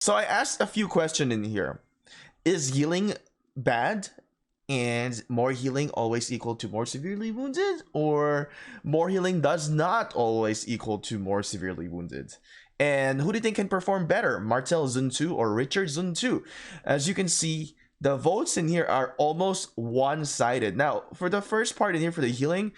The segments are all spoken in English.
So I asked a few questions in here. Is healing bad? And more healing always equal to more severely wounded? Or more healing does not always equal to more severely wounded? And who do you think can perform better? Martel Zun 2 or Richard Zun 2? As you can see, the votes in here are almost one-sided. Now, for the first part in here for the healing,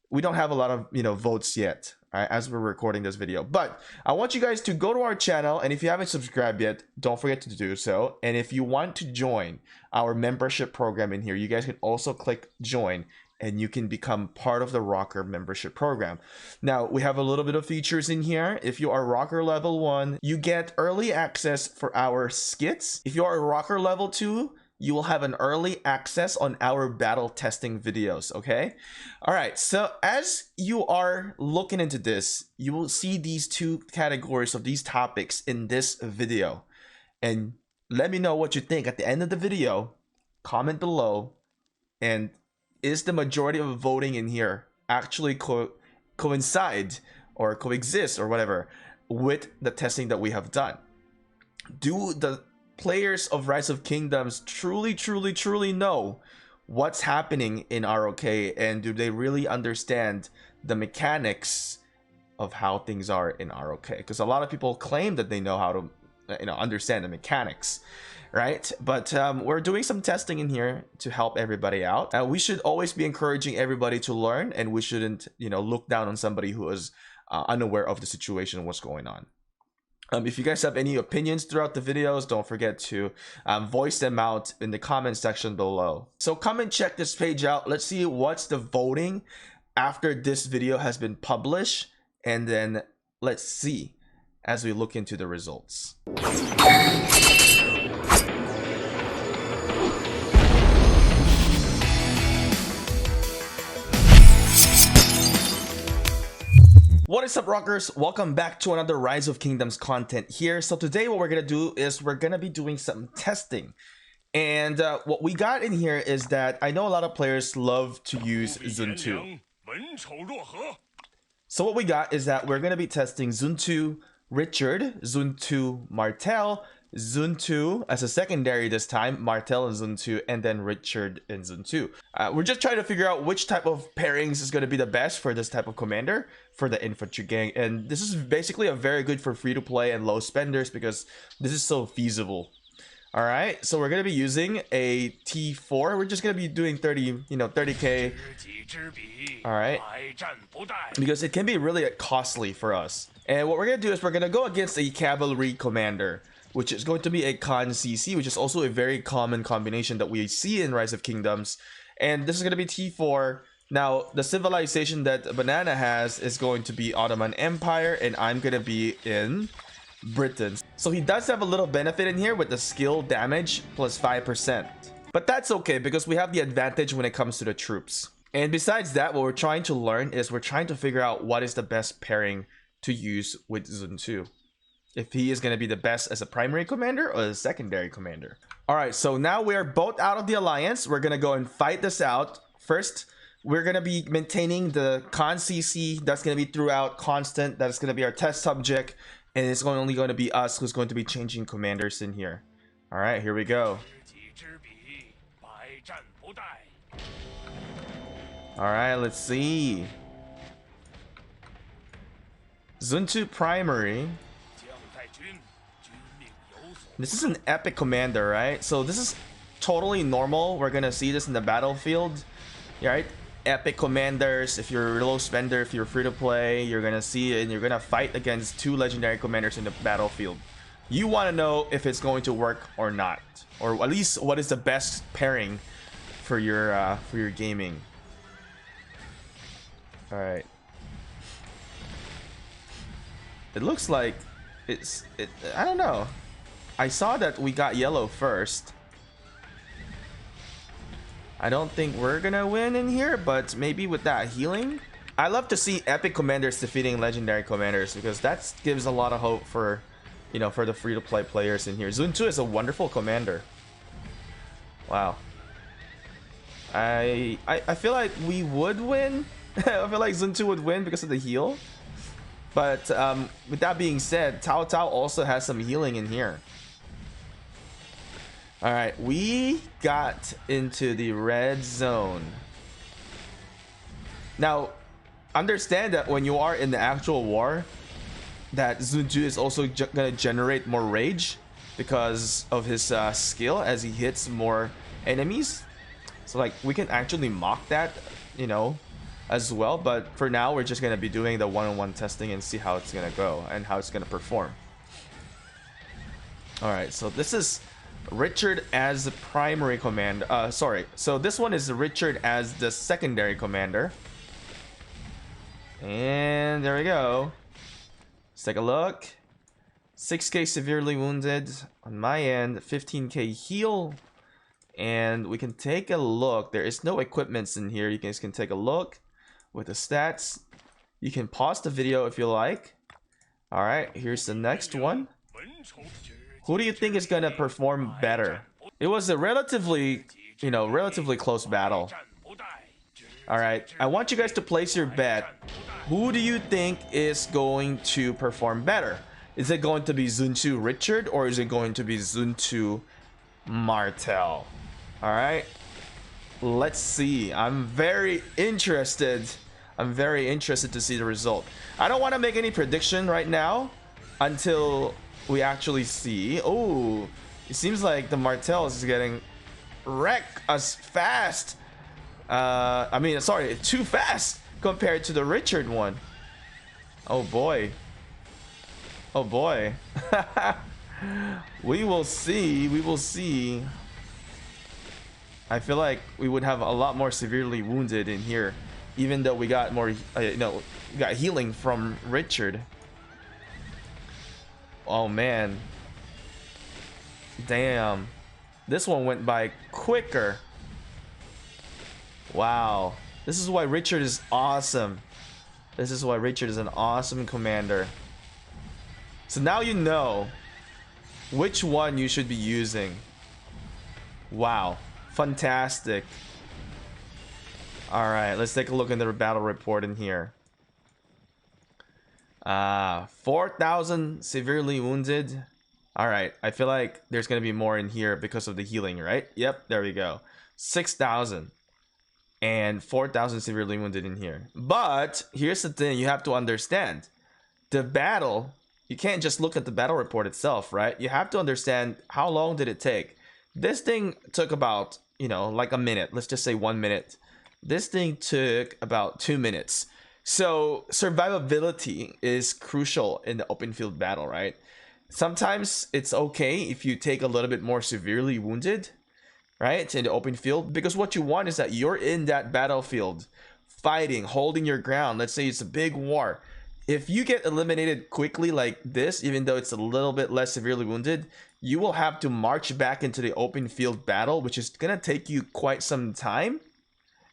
we don't have a lot of votes yet, right, as we're recording this video, but I want you guys to go to our channel, and if you haven't subscribed yet, don't forget to do so. And if you want to join our membership program in here, you guys can also click join and you can become part of the Rocker membership program. Now we have a little bit of features in here. If you are Rocker level 1, you get early access for our skits. If you are Rocker level 2, you will have an early access on our battle testing videos. Okay, all right, so as you are looking into this, you will see these two categories of these topics in this video, and let me know what you think at the end of the video. Comment below, and is the majority of voting in here actually coincide or coexist or whatever with the testing that we have done? Do the players of Rise of Kingdoms truly know what's happening in ROK, and do they really understand the mechanics of how things are in ROK? Because a lot of people claim that they know how to understand the mechanics, right? But we're doing some testing in here to help everybody out. We should always be encouraging everybody to learn, and we shouldn't look down on somebody who is unaware of the situation and what's going on. If you guys have any opinions throughout the videos, don't forget to voice them out in the comment section below. So come and check this page out. Let's see what's the voting after this video has been published, and then let's see as we look into the results. What is up, rockers? Welcome back to another Rise of Kingdoms content here. So today what we're gonna do is we're gonna be doing some testing, and what we got in here is that I know a lot of players love to use Zun 2. So what we got is that we're gonna be testing Zun 2 Richard, Zun 2 Martel, Zun 2 as a secondary this time, Martel and Zun 2, and then Richard and Zun 2. We're just trying to figure out which type of pairings is going to be the best for this type of commander for the infantry gang, and this is basically a very good for free to play and low spenders because this is so feasible. All right, so we're going to be using a T4. We're just going to be doing 30k. All right, because it can be really costly for us. And what we're going to do is we're going to go against a cavalry commander, which is going to be a Khan CC, which is also a very common combination that we see in Rise of Kingdoms. And this is going to be T4. Now, the civilization that Banana has is going to be Ottoman Empire, and I'm going to be in Britain. So he does have a little benefit in here with the skill damage plus 5%. But that's okay because we have the advantage when it comes to the troops. And besides that, what we're trying to learn is we're trying to figure out what is the best pairing to use with Zun 2. If he is going to be the best as a primary commander or a secondary commander. All right, so now we are both out of the alliance. We're going to go and fight this out. First, we're going to be maintaining the Khan CC. That's going to be throughout constant. That's going to be our test subject. And it's only going to be us who's going to be changing commanders in here. All right, here we go. All right, let's see. Zun 2 primary. This is an epic commander, right? So this is totally normal. We're gonna see this in the battlefield, right? Epic commanders. If you're a low spender, if you're free to play, you're gonna see it, and you're gonna fight against two legendary commanders in the battlefield. You want to know if it's going to work or not, or at least what is the best pairing for your gaming. All right. It looks like I don't know. I saw that we got yellow first. I don't think we're gonna win in here, but maybe with that healing. I love to see epic commanders defeating legendary commanders because that gives a lot of hope for, for the free-to-play players in here. Zun 2 is a wonderful commander. Wow. I feel like we would win. I feel like Zun 2 would win because of the heal. But with that being said, Tao also has some healing in here. All right, we got into the red zone. Now, understand that when you are in the actual war, that Zunju is also gonna generate more rage because of his skill as he hits more enemies. So like we can actually mock that, you know, as well. But for now, we're just gonna be doing the one-on-one testing and see how it's gonna go and how it's gonna perform. All right, so this is Richard as the primary commander. Sorry, so this one is Richard as the secondary commander. And there we go. Let's take a look. 6k severely wounded on my end, 15k heal. And we can take a look. There is no equipments in here. You guys can take a look with the stats. You can pause the video if you like. All right, here's the next one. Who do you think is gonna perform better? It was a relatively close battle. All right, I want you guys to place your bet. Who do you think is going to perform better? Is it going to be Zunchu Richard or is it going to be Zunchu Martel? All right, let's see. I'm very interested to see the result. I don't want to make any prediction right now until we actually see. Oh, it seems like the Martel is getting wrecked as fast. I mean, sorry, too fast compared to the Richard one. Oh boy. Oh boy. We will see. We will see. I feel like we would have a lot more severely wounded in here, even though we got more, we got healing from Richard. Oh man. Damn. This one went by quicker. Wow. This is why Richard is awesome. This is why Richard is an awesome commander. So now you know which one you should be using. Wow. Fantastic. Alright, let's take a look at the battle report in here. 4,000 severely wounded. Alright, I feel like there's gonna be more in here because of the healing, right? Yep, there we go. 6,000 and 4,000 severely wounded in here. But here's the thing you have to understand. The battle, you can't just look at the battle report itself, right? You have to understand how long did it take. This thing took about, like a minute. Let's just say 1 minute. This thing took about 2 minutes. So survivability is crucial in the open field battle, right? Sometimes it's okay if you take a little bit more severely wounded, right, in the open field, because what you want is that you're in that battlefield fighting, holding your ground. Let's say it's a big war. If you get eliminated quickly like this, even though it's a little bit less severely wounded, you will have to march back into the open field battle, which is gonna take you quite some time.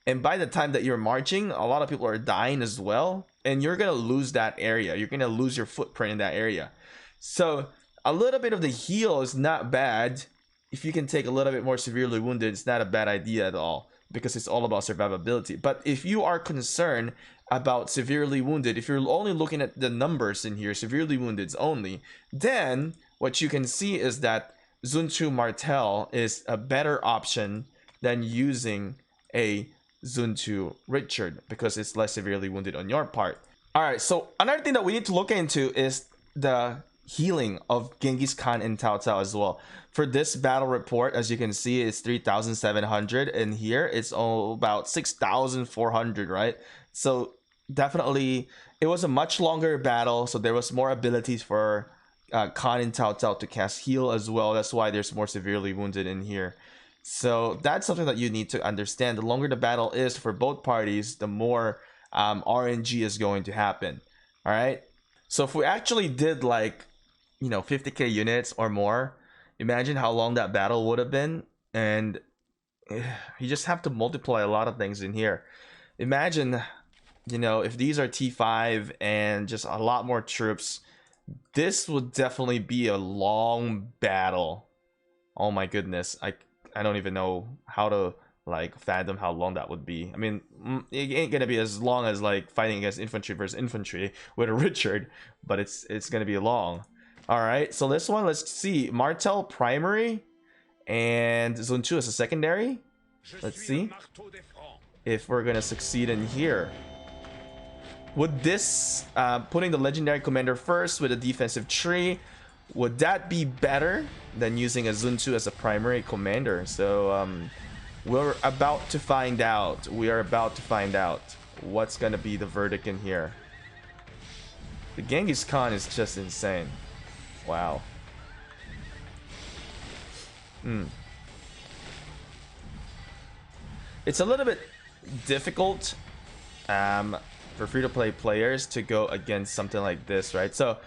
And by the time that you're marching, a lot of people are dying as well, and you're gonna lose that area. You're gonna lose your footprint in that area. So a little bit of the heal is not bad. If you can take a little bit more severely wounded, it's not a bad idea at all, because it's all about survivability. But if you are concerned about severely wounded, if you're only looking at the numbers in here, severely wounded only, then what you can see is that Zunchu Martel is a better option than using a Zunchu Richard, because it's less severely wounded on your part. All right, so another thing that we need to look into is the healing of Genghis Khan and Cao Cao as well. For this battle report, as you can see, it's 3,700, and here it's all about 6,400, right? So definitely it was a much longer battle, so there was more abilities for Khan and Cao Cao to cast heal as well. That's why there's more severely wounded in here. So that's something that you need to understand. The longer the battle is for both parties, the more RNG is going to happen. All right, so if we actually did like 50k units or more, imagine how long that battle would have been. And you just have to multiply a lot of things in here. Imagine, if these are T5 and just a lot more troops, this would definitely be a long battle. Oh my goodness, I don't even know how to like fathom how long that would be. I mean, it ain't gonna be as long as like fighting against infantry versus infantry with a Richard, but it's gonna be long. All right, so this one, let's see. Martel primary and Zone 2 as a secondary. Let's see if we're gonna succeed in here. Would this putting the legendary commander first with a defensive tree, would that be better than using a Zone 2 as a primary commander? So we're about to find out. We are about to find out what's gonna be the verdict in here. The Genghis Khan is just insane. Wow. It's a little bit difficult for free-to-play players to go against something like this, right? So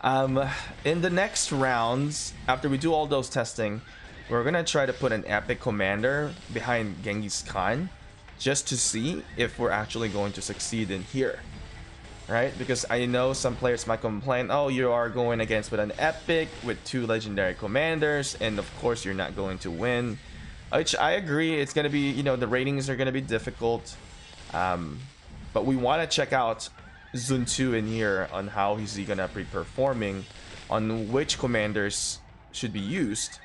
in the next rounds, after we do all those testing, we're gonna try to put an epic commander behind Genghis Khan just to see if we're actually going to succeed in here, right? Because I know some players might complain, oh, you are going against with an epic with 2 legendary commanders, and of course you're not going to win. Which I agree, it's going to be, you know, the ratings are going to be difficult. But we want to check out Zone 2 in here on how is he going to be performing, on which commanders should be used,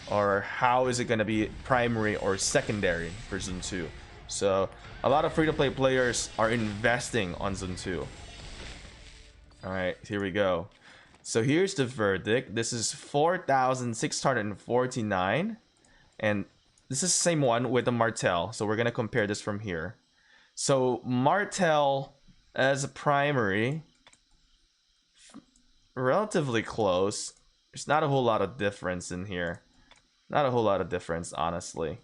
or how is it going to be primary or secondary for Zone 2. So a lot of free-to-play players are investing on Zone 2. Alright, here we go. So here's the verdict. This is 4,649, and this is the same one with the Martel. So we're going to compare this from here. So Martel as a primary, relatively close. There's not a whole lot of difference in here. Not a whole lot of difference, honestly.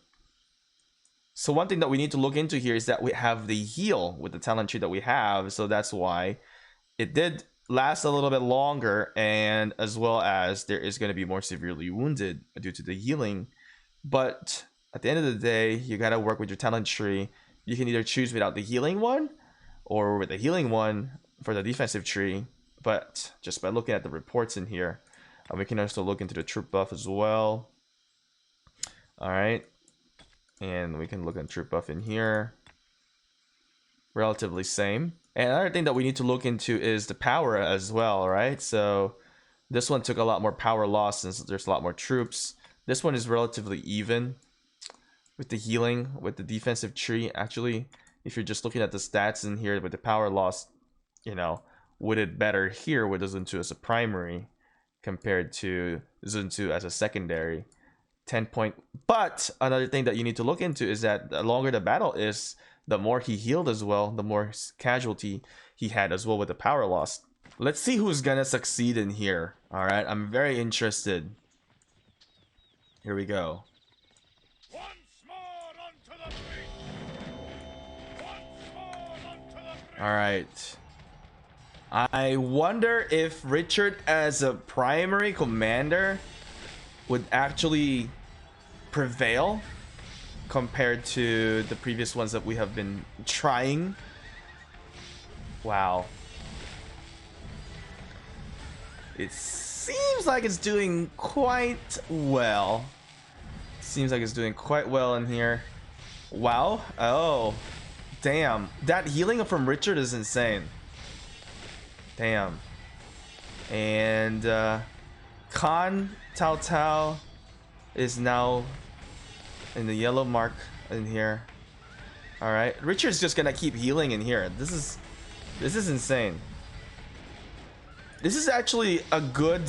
So one thing that we need to look into here is that we have the heal with the talent tree that we have. So that's why it did last a little bit longer, and as well as there is going to be more severely wounded due to the healing. But at the end of the day, you got to work with your talent tree. You can either choose without the healing one or with the healing one for the defensive tree. But just by looking at the reports in here, we can also look into the troop buff as well. All right. And we can look at troop buff in here. Relatively same. And another thing that we need to look into is the power as well, right? So this one took a lot more power loss since there's a lot more troops. This one is relatively even with the healing, with the defensive tree. Actually, if you're just looking at the stats in here with the power loss, you know, would it better here with the Zone 2 as a primary compared to Zone 2 as a secondary? 10 point. But another thing that you need to look into is that the longer the battle is, the more he healed as well, the more casualty he had as well with the power loss. Let's see who's gonna succeed in here. All right, I'm very interested. Here we go. All right. I wonder if Richard as a primary commander would actually prevail compared to the previous ones that we have been trying. Wow. It seems like it's doing quite well. Seems like it's doing quite well in here. Wow. Oh, damn. That healing from Richard is insane. Damn. And Khan Tao Tao is now in the yellow mark in here. All right, Richard's just gonna keep healing in here. This is insane. This is actually a good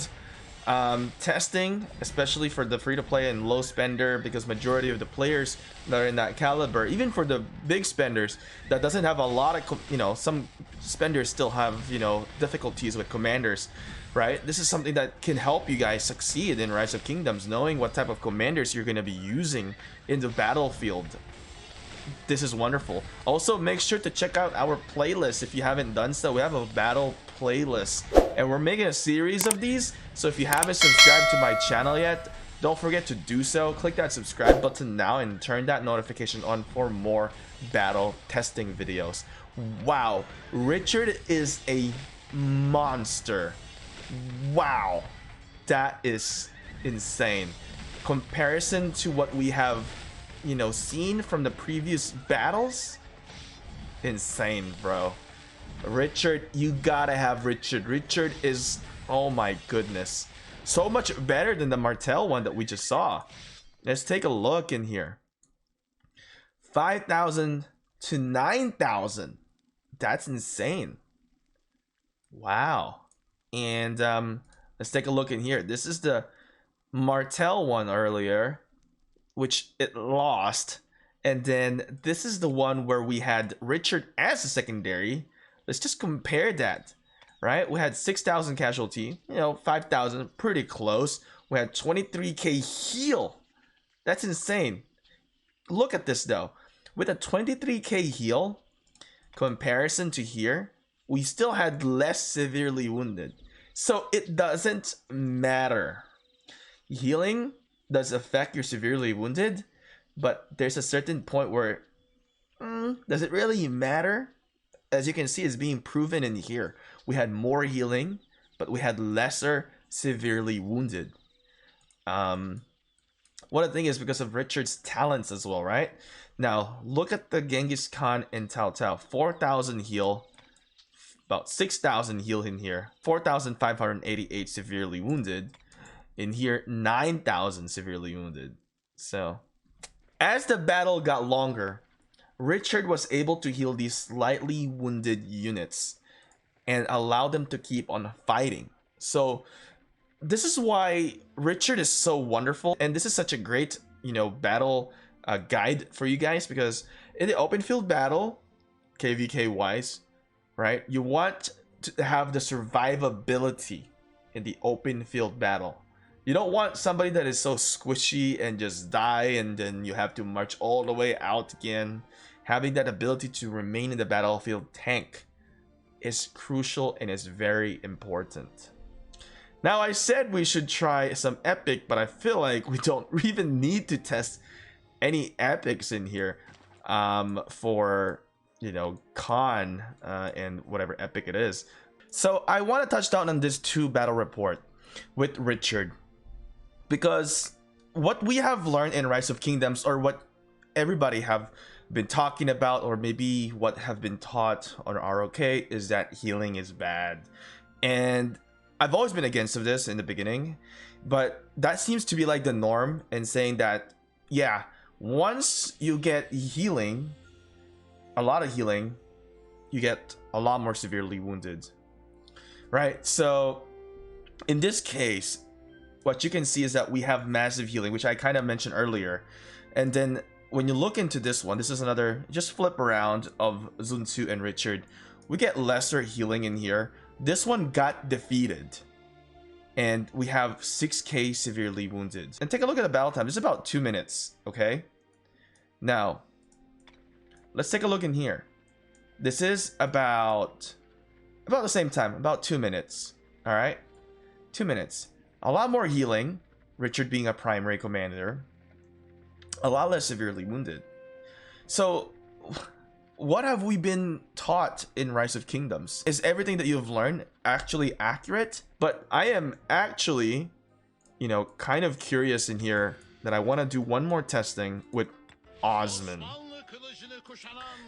testing, especially for the free-to-play and low spender, because majority of the players that are in that caliber, even for the big spenders that doesn't have a lot of, you know, some spenders still have, you know, difficulties with commanders, right? This is something that can help you guys succeed in Rise of Kingdoms, knowing what type of commanders you're going to be using in the battlefield. This is wonderful. Also, make sure to check out our playlist if you haven't done so. We have a battle playlist, and we're making a series of these. So if you haven't subscribed to my channel yet, don't forget to do so. Click that subscribe button now and turn that notification on for more battle testing videos. Wow, Richard is a monster. Wow, that is insane. Comparison to what we have, you know, seen from the previous battles, insane, bro. Richard, you gotta have Richard. Richard is, oh my goodness, so much better than the Martel one that we just saw. Let's take a look in here. 5,000 to 9,000. That's insane. Wow. And let's take a look in here. This is the Martel one earlier, which it lost. And then this is the one where we had Richard as a secondary. Let's just compare that, right? We had 6,000 casualty, 5,000, pretty close. We had 23k heal. That's insane. Look at this though. With a 23k heal comparison to here, we still had less severely wounded. So it doesn't matter. Healing does affect your severely wounded, but there's a certain point where does it really matter? As you can see, it's being proven in here. We had more healing, but we had lesser severely wounded. One of the things is because of Richard's talents as well, right? Now, look at the Genghis Khan and Cao Cao. 4,000 heal, about 6,000 heal in here. 4,588 severely wounded. In here, 9,000 severely wounded. So, as the battle got longer, Richard was able to heal these slightly wounded units and allow them to keep on fighting. So, this is why Richard is so wonderful, and this is such a great, battle guide for you guys, because in the open field battle, KVK wise, right, you want to have the survivability in the open field battle. You don't want somebody that is so squishy and just die and then you have to march all the way out again. Having that ability to remain in the battlefield tank is crucial and is very important. Now, I said we should try some epic, but I feel like we don't even need to test any epics in here for, Khan and whatever epic it is. So I want to touch down on this 2 battle report with Richard, because what we have learned in Rise of Kingdoms, or what everybody have been talking about, or maybe what have been taught on ROK, is that healing is bad. And I've always been against of this in the beginning, but that seems to be like the norm, and saying that, yeah, once you get healing, a lot of healing, you get a lot more severely wounded, right? So in this case, what you can see is that we have massive healing, which I kind of mentioned earlier. And then when you look into this one, this is another, just flip around of Sun Tzu and Richard, we get lesser healing in here. This one got defeated, and we have 6k severely wounded. And take a look at the battle time. It's about 2 minutes, okay? Now, let's take a look in here. This is about the same time, about 2 minutes, all right? 2 minutes. A lot more healing, Richard being a primary commander. A lot less severely wounded. So, what have we been taught in Rise of Kingdoms? Is everything that you've learned actually accurate? But I am actually, kind of curious in here that I want to do one more testing with Osman.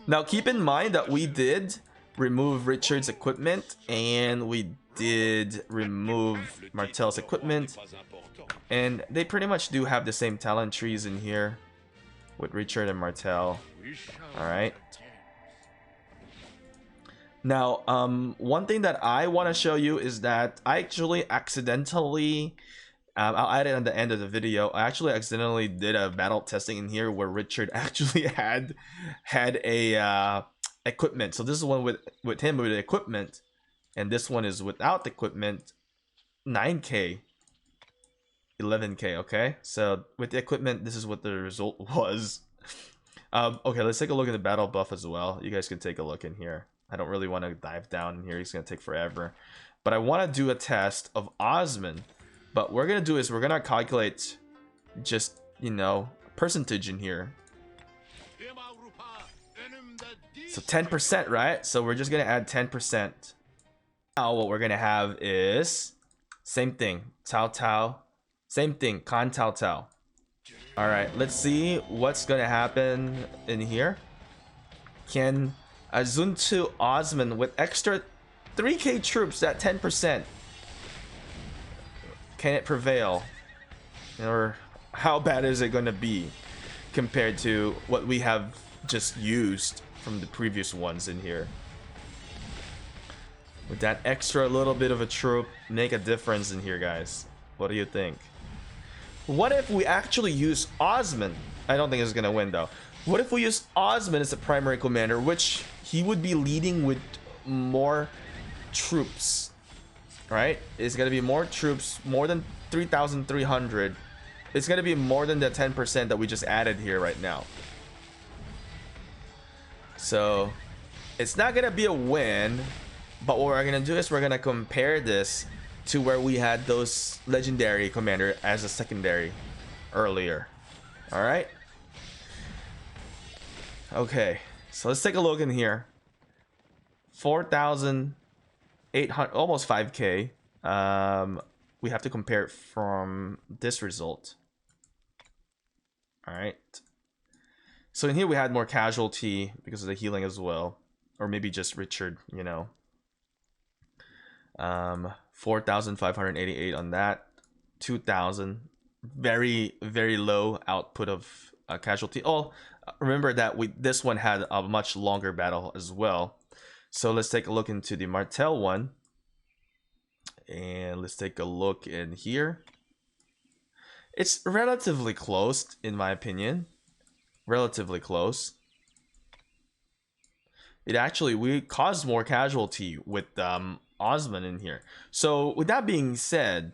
Now, keep in mind that we did remove Richard's equipment, and we did remove Martel's equipment, and they pretty much do have the same talent trees in here with Richard and Martel. All right. Now, one thing that I want to show you is that I actually accidentally, I'll add it at the end of the video, I actually accidentally did a battle testing in here where Richard actually had a equipment. So this is one with him with the equipment, and this one is without the equipment. 9k, 11k. Okay, so with the equipment, this is what the result was. Okay, let's take a look at the battle buff as well. You guys can take a look in here. I don't really want to dive down in here, it's gonna take forever, but I want to do a test of Osman. But what we're gonna do is we're gonna calculate just, percentage in here. So 10%, right? So we're just gonna add 10%. Now what we're gonna have is same thing, Cao Cao, same thing, Khan Cao Cao. All right, let's see what's gonna happen in here. Can Sun Tzu Osman with extra 3k troops at 10%, can it prevail? Or how bad is it gonna be compared to what we have just used from the previous ones in here? Would that extra little bit of a troop make a difference in here, guys? What do you think? What if we actually use Osman? I don't think it's gonna win though. What if we use Osman as the primary commander, which he would be leading with more troops, right? It's gonna be more troops, more than 3,300. It's gonna be more than the 10% that we just added here right now. So it's not gonna be a win, but what we're gonna do is we're gonna compare this to where we had those legendary commander as a secondary earlier. All right. Okay, so let's take a look in here. 4,800, almost 5k. We have to compare it from this result. All right. So in here we had more casualty because of the healing as well, or maybe just Richard, you know. 4,588 on that. 2,000. Very low output of casualty. Oh, remember that this one had a much longer battle as well. So let's take a look into the Martel one, and let's take a look in here. It's relatively close in my opinion. Relatively close. It actually, we caused more casualty with Osman in here. So with that being said,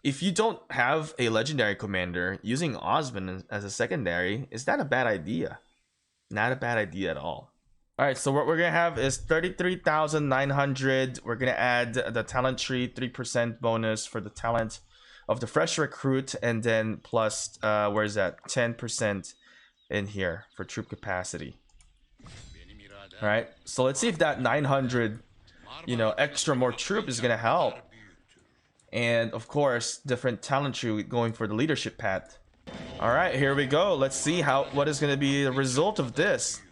if you don't have a legendary commander, using Osman as a secondary is not a bad idea. Not a bad idea at all. All right, so what we're gonna have is 33,900. We're gonna add the talent tree, 3% bonus for the talent of the fresh recruit, and then plus where is that, 10% in here for troop capacity. All right, so let's see if that 900, you know, extra more troop is gonna help. And of course, different talent tree going for the leadership path. All right, here we go. Let's see what is going to be the result of this.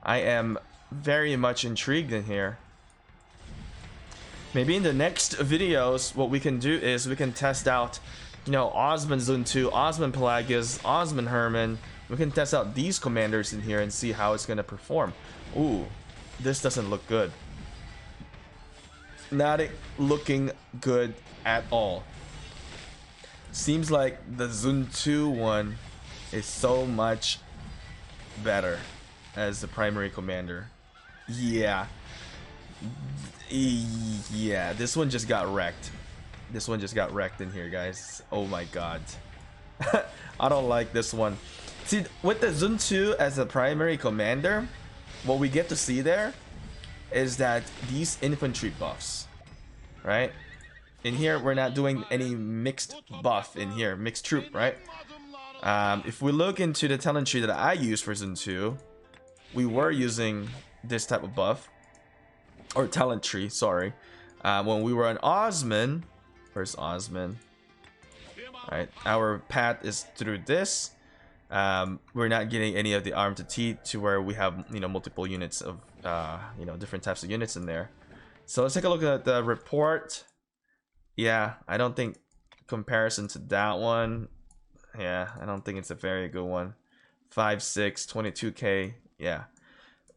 I am very much intrigued in here. Maybe in the next videos, what we can do is we can test out, you know, Osman Zone 2, Osman Pelagius, Osman Herman. We can test out these commanders in here and see how it's going to perform. Ooh, this doesn't look good. Not looking good at all. Seems like the Zone 2 one is so much better as the primary commander. Yeah, this one just got wrecked. This one just got wrecked in here, guys. Oh my god. I don't like this one. See, with the Zone 2 as a primary commander, what we get to see there is that these infantry buffs, right? In here, we're not doing any mixed buff in here, mixed troop, right? If we look into the talent tree that I use for Zone 2, we were using this type of buff, or talent tree, sorry. When we were on Osman, where's Osman? All right, our path is through this. We're not getting any of the arm to teeth to where we have, you know, multiple units of, you know, different types of units in there. So let's take a look at the report. Yeah, I don't think comparison to that one. Yeah, I don't think it's a very good one. 5.6, 22k. Yeah,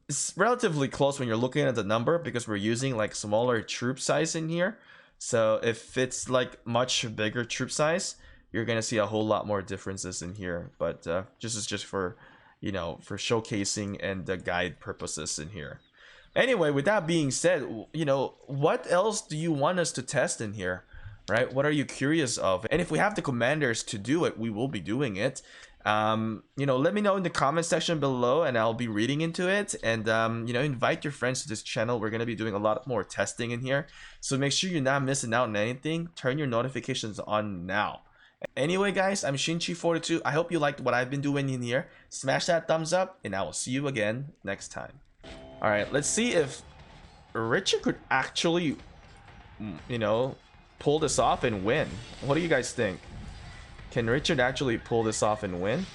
it's relatively close when you're looking at the number because we're using like smaller troop size in here. So if it's like much bigger troop size, you're gonna see a whole lot more differences in here. But just for, you know, for showcasing and the guide purposes in here. Anyway, with that being said, you know, what else do you want us to test in here, right? What are you curious of? And if we have the commanders to do it, we will be doing it. You know, let me know in the comment section below and I'll be reading into it. And you know, invite your friends to this channel. We're going to be doing a lot more testing in here, so make sure you're not missing out on anything. Turn your notifications on now. Anyway guys, I'm Shinchi42. I hope you liked what I've been doing in here. Smash that thumbs up and I will see you again next time. All right, let's see if Richard could actually, you know, pull this off and win. What do you guys think? Can Richard actually pull this off and win?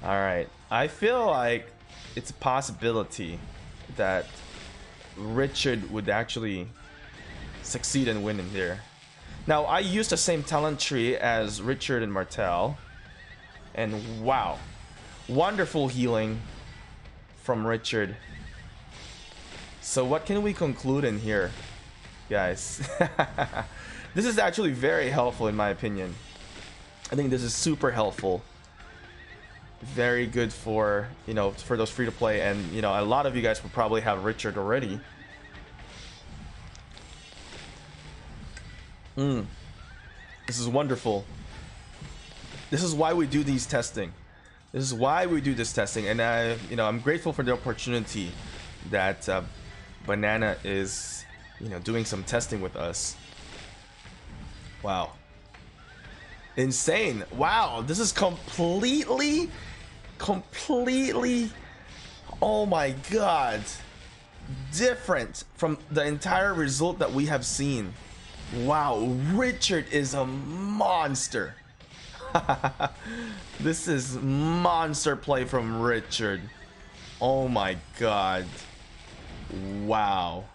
All right, I feel like it's a possibility that Richard would actually succeed and win in here. Now, I used the same talent tree as Richard and Martel. And wow. Wonderful healing from Richard. So what can we conclude in here, guys? This is actually very helpful in my opinion. I think this is super helpful. Very good for, you know, for those free to play, and you know, a lot of you guys will probably have Richard already. This is wonderful. This is why we do these testing. This is why we do this testing, and you know, I'm grateful for the opportunity that Banana is, you know, doing some testing with us. Wow. Insane. Wow, this is completely, oh my god, different from the entire result that we have seen. Wow, Richard is a monster. This is monster play from Richard. Oh my god. Wow.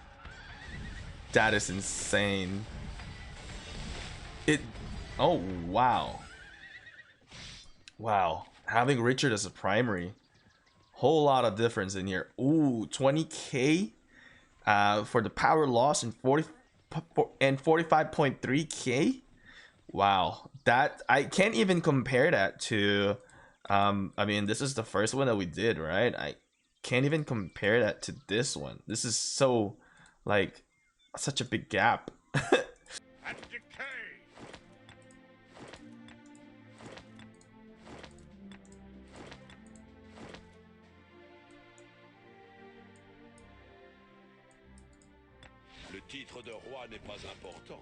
That is insane. Oh wow. Wow. Having Richard as a primary. Whole lot of difference in here. Ooh, 20k for the power loss and 45.3k. Wow, that I can't even compare that to I mean, this is the first one that we did, right? I can't even compare that to this one. This is so, like, such a big gap. Le titre de roi n'est pas important.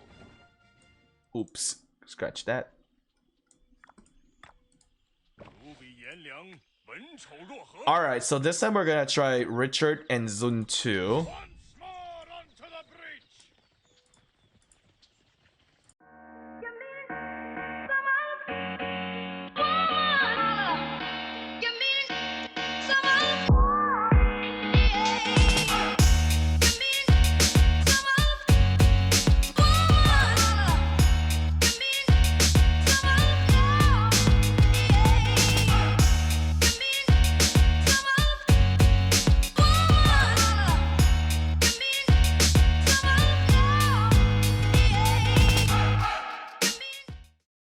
Oops, scratch that. Alright, so this time we're gonna try Richard and Zun 2.